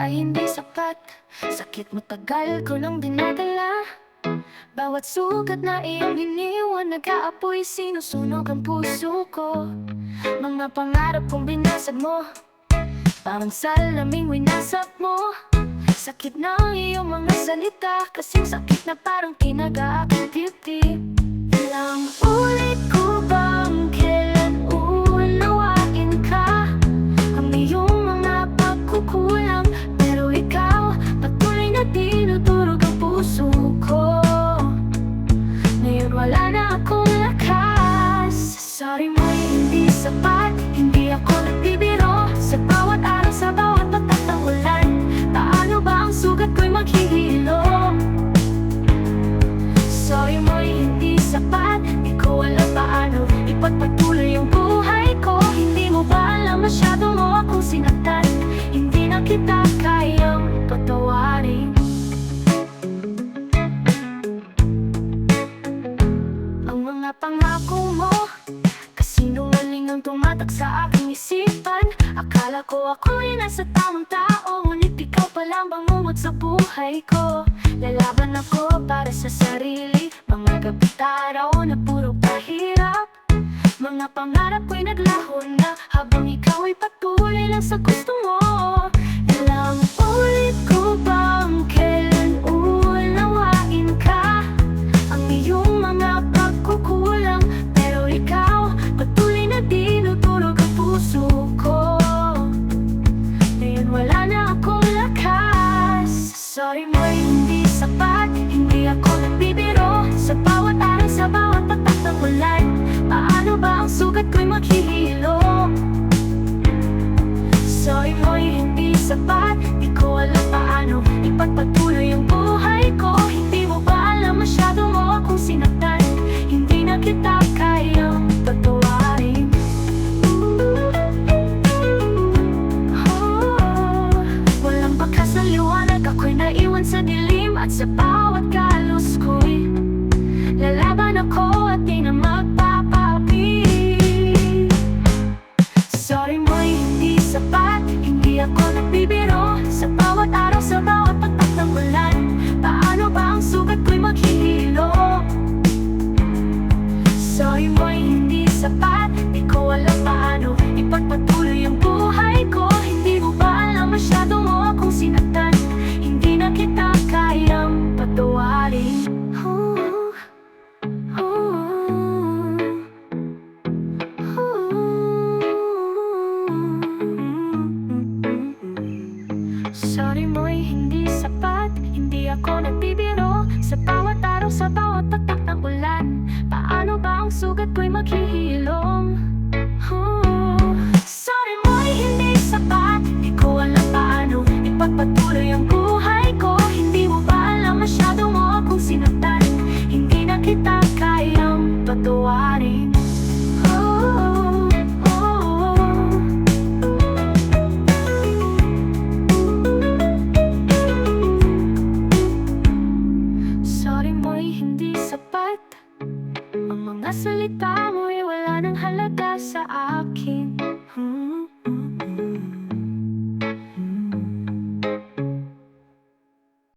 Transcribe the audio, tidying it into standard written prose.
ay hindi sapat. Sakit mo tagal ko nang dinadala. Bawat sugat na iyong iniwan, nag-aapoy, sinusunog ang puso ko. Mga pangarap kong binasag mo, parang salaming winasap mo. Sakit na ang iyong mga salita, kasing sakit na parang kinag-aakang dibdib. Ilang ulit ko bang kailan uunawain ka ang iyong mga pagkukulang, pero ikaw patuloy na tinutulog ang puso ko. Ngayon wala na akong lakas. Sorry mo'y hindi sapat, hindi ako nagbibiro. Sa bawat araw, sa bawat patak ng ulan, paano ba ang sugat ko'y maghihilom? Sorry mo'y hindi sapat, di ko alam paano ipagpatuloy yung buhay ko. Hindi mo ba alam, masyado mo akong sinaktan, hindi na kita kayang patawarin. Ang mga pangako mo, kasinungaling ang tumatak sa aking isipan. Akala ko ako'y nasa tamang tao, ngunit ikaw palang bangungot sa buhay ko. Lalaban ako para sa sarili, mga gabi't araw na puro pahirap. Mga pangarap ko'y naglaho na, habang ikaw ay patuloy lang sa gusto mo. Ilang ulit ko bang kailan uunawain ka ang iyong mga pagkukulang, pero ikaw patuloy na tinutulog ang puso ko. Ngayon wala na akong lakas. Sorry mo'y hindi sapat, hindi ako nagbibiro. Sa bawat araw, sa bawat patak ng ulan, paano ba ang sugat ko'y maghihilom? Sorry mo'y hindi sapat, di ko alam paano ipagpatuloy ang buhay ko. Hindi mo ba alam, masyado mo akong sinaktan, hindi na kita kayang patawarin. Walang bakas na liwanag, ako'y naiwan sa dilim. At sa bawat kalos ko'y lalaban ako at di na magpapapi. Sorry mo'y hindi sapat, hindi ako nagbibiro. Sa bawat araw, sa bawat patak ng ulan, paano ba ang sugat ko'y maghihilom? Sorry mo'y hindi sapat, di ko alam paano ipagpatuloy ang buhay ko. Hindi mo ba alam, masyado mo akong sinaktan, hindi na kita kayang patawarin. Sorry mo'y hindi sapat, hindi ako nagbibiro. Sa bawat araw, sa bawat patak ng ulan, paano ba ang sugat ko'y maghihilom? Sorry mo'y hindi sapat, di ko alam paano ipagpatuloy ang buhay ko. Hindi mo ba alam, masyado mo akong sinaktan, hindi na kita kayang patawarin. Sorry mo'y hindi sapat, ang mga salita mo'y wala nang halaga sa akin.